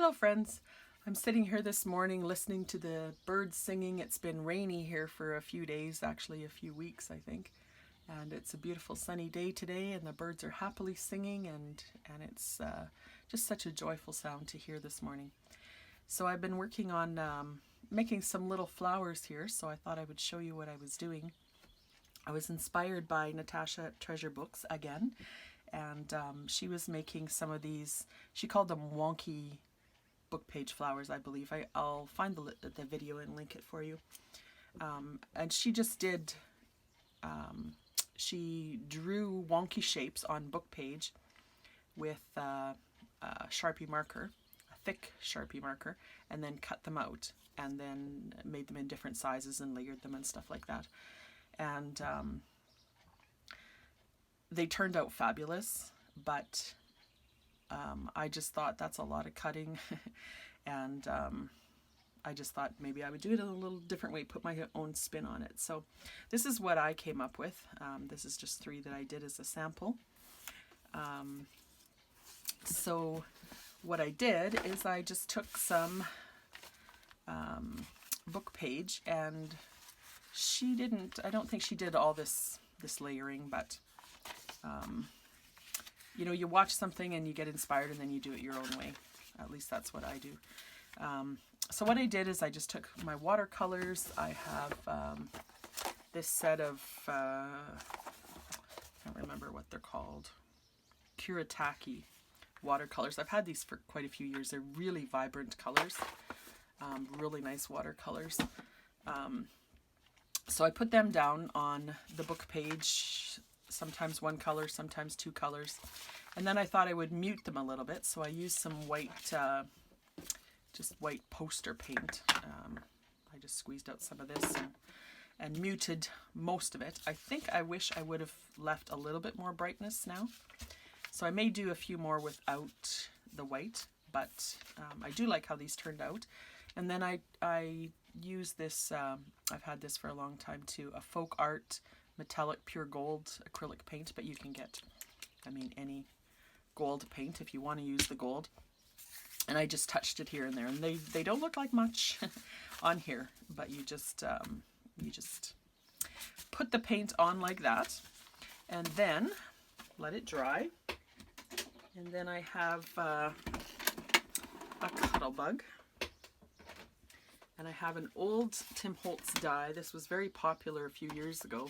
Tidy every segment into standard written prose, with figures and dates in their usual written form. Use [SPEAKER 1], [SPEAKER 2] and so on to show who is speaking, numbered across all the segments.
[SPEAKER 1] Hello friends, I'm sitting here this morning listening to the birds singing. It's been rainy here for a few days, actually a few weeks I think, and it's a beautiful sunny day today and the birds are happily singing and it's just such a joyful sound to hear this morning. So I've been working on making some little flowers here, so I thought I would show you what I was doing. I was inspired by Natasha at Treasure Books again, and she was making some of these, she called them wonky book page flowers, I believe. I'll find the video and link it for you. And she just did, she drew wonky shapes on book page with a Sharpie marker, a thick Sharpie marker, and then cut them out and then made them in different sizes and layered them and stuff like that. And they turned out fabulous, but I just thought that's a lot of cutting and I just thought maybe I would do it in a little different way, put my own spin on it. So this is what I came up with. This is just 3 that I did as a sample. So what I did is I just took some book page, and she didn't, I don't think she did all this layering, but you know, you watch something and you get inspired and then you do it your own way. At least that's what I do. So what I did is I just took my watercolors. I have this set of, I can't remember what they're called, Kuretake watercolors. I've had these for quite a few years. They're really vibrant colors, really nice watercolors. So I put them down on the book page, sometimes one color, sometimes 2 colors. And then I thought I would mute them a little bit, so I used some white, just white poster paint. I just squeezed out some of this and muted most of it. I wish I would have left a little bit more brightness now. So I may do a few more without the white, but I do like how these turned out. And then I use this, I've had this for a long time too, a Folk Art metallic pure gold acrylic paint, but you can get, I mean, any gold paint if you want to use the gold. And I just touched it here and there, and they don't look like much on here, but you just put the paint on like that and then let it dry. And then I have a Cuttlebug. And I have an old Tim Holtz die. This was very popular a few years ago.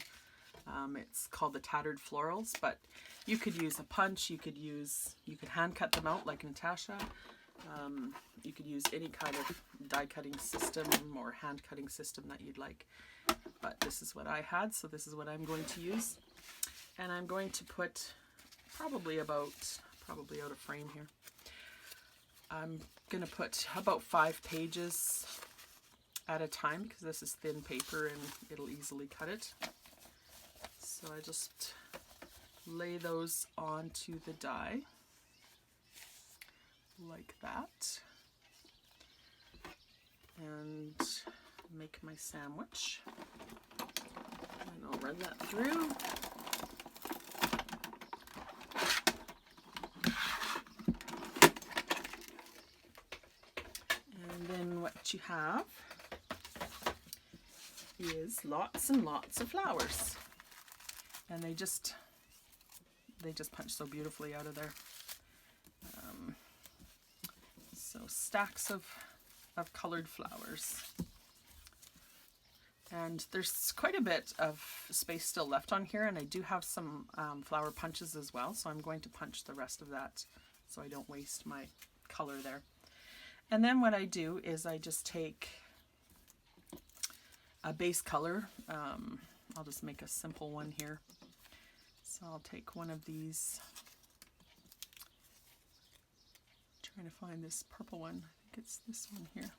[SPEAKER 1] It's called the Tattered Florals, but you could use a punch, you could hand cut them out like Natasha. You could use any kind of die cutting system or hand cutting system that you'd like. But this is what I had, so this is what I'm going to use. And I'm going to put probably out of frame here. I'm going to put about 5 pages at a time because this is thin paper and it'll easily cut it. So I just lay those onto the die like that and make my sandwich. And I'll run that through. And then what you have is lots and lots of flowers, and they just punch so beautifully out of there. So stacks of colored flowers, and there's quite a bit of space still left on here, and I do have some flower punches as well, so I'm going to punch the rest of that so I don't waste my color there. And then what I do is I just take a base color. I'll just make a simple one here. So I'll take one of these. I'm trying to find this purple one. I think it's this one here.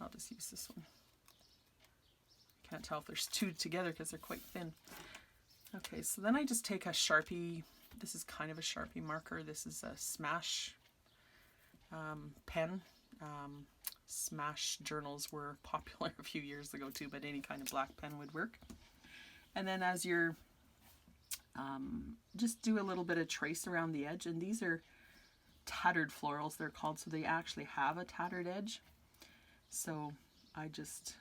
[SPEAKER 1] I'll just use this one. Can't tell if there's 2 together because they're quite thin. Okay, so then I just take a Sharpie. This is kind of a Sharpie marker. This is a Smash pen. Smash journals were popular a few years ago too, but any kind of black pen would work. And then as you're just do a little bit of trace around the edge, and these are tattered florals, they're called, so they actually have a tattered edge. So I just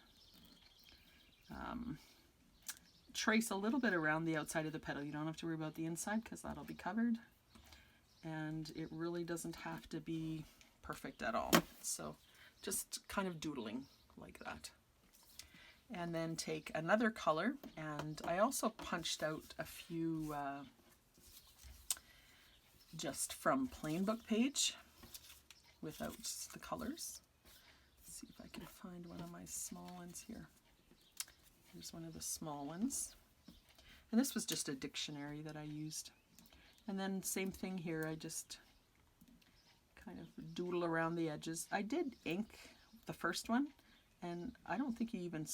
[SPEAKER 1] trace a little bit around the outside of the petal. You don't have to worry about the inside because that'll be covered. And it really doesn't have to be perfect at all. So just kind of doodling like that. And then take another color, and I also punched out a few just from plain book page without the colors. Let's see if I can find one of my small ones here. Here's one of the small ones. And this was just a dictionary that I used. And then same thing here, I just kind of doodle around the edges. I did ink the first one, and I don't think you even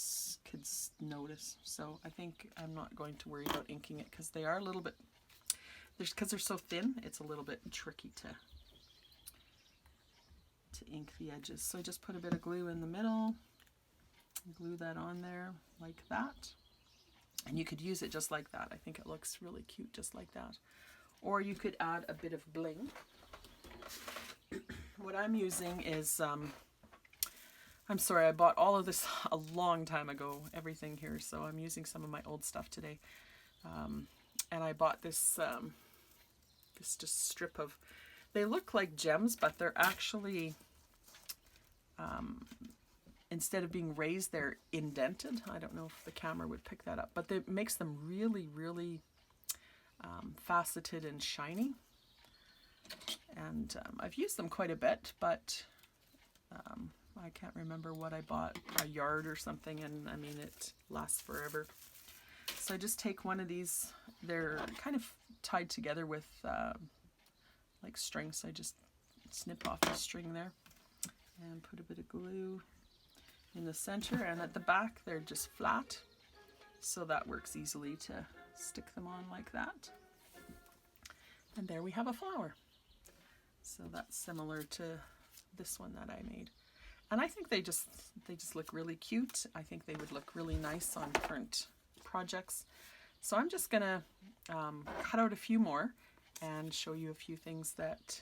[SPEAKER 1] could notice. So I think I'm not going to worry about inking it because they are a little bit, because they're so thin, it's a little bit tricky to ink the edges. So I just put a bit of glue in the middle, glue that on there like that. And you could use it just like that. I think it looks really cute just like that. Or you could add a bit of bling. What I'm using is, I'm sorry, I bought all of this a long time ago, everything here, so I'm using some of my old stuff today. And I bought this, this just strip of, they look like gems, but they're actually, instead of being raised, they're indented. I don't know if the camera would pick that up, but it makes them really, really faceted and shiny. And I've used them quite a bit, but I can't remember what I bought, a yard or something, and I mean it lasts forever. So I just take one of these, they're kind of tied together with like string, so I just snip off the string there and put a bit of glue in the center, and at the back they're just flat, so that works easily to stick them on like that. And there we have a flower. So that's similar to this one that I made. And I think they just look really cute. I think they would look really nice on current projects. So I'm just gonna cut out a few more and show you a few things that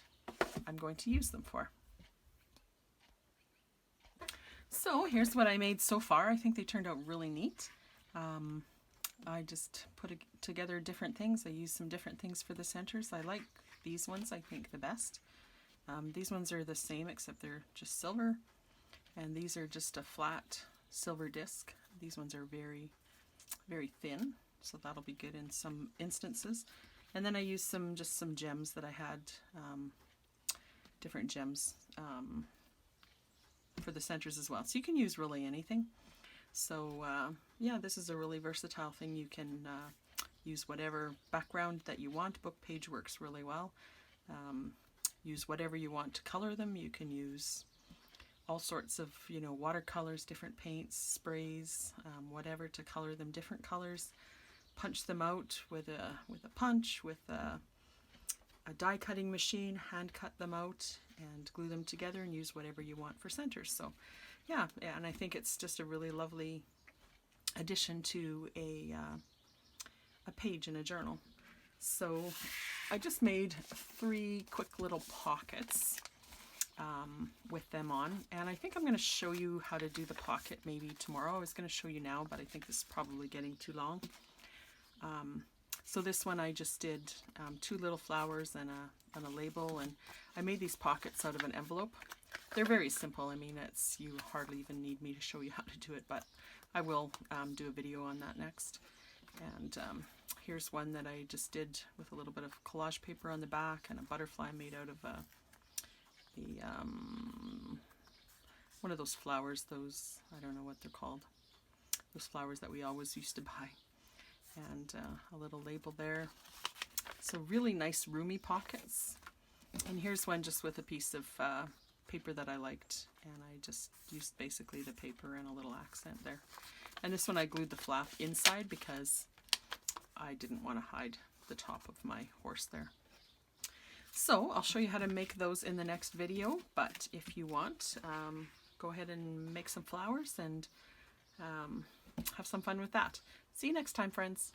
[SPEAKER 1] I'm going to use them for. So here's what I made so far. I think they turned out really neat. I just put together different things. I used some different things for the centers. I like these ones, I think, the best. These ones are the same except they're just silver. And these are just a flat silver disc. These ones are very, very thin, so that'll be good in some instances. And then I used just some gems that I had, different gems for the centers as well. So you can use really anything. So yeah, this is a really versatile thing. You can use whatever background that you want. Book page works really well. Use whatever you want to color them. You can use all sorts of, you know, watercolors, different paints, sprays, whatever to color them different colors. Punch them out with a punch, with a die cutting machine, hand cut them out and glue them together and use whatever you want for centers. So yeah, and I think it's just a really lovely addition to a page in a journal. So I just made 3 quick little pockets with them on, and I think I'm going to show you how to do the pocket maybe tomorrow. I was going to show you now, but I think this is probably getting too long. So this one I just did 2 little flowers and a label, and I made these pockets out of an envelope. They're very simple. I mean, you hardly even need me to show you how to do it, but I will do a video on that next. And here's one that I just did with a little bit of collage paper on the back and a butterfly made out of one of those flowers, those, I don't know what they're called, those flowers that we always used to buy. And a little label there. So really nice roomy pockets. And here's one just with a piece of paper that I liked, and I just used basically the paper and a little accent there. And this one I glued the flap inside because I didn't want to hide the top of my horse there. So I'll show you how to make those in the next video, but if you want, go ahead and make some flowers and have some fun with that. See you next time, friends.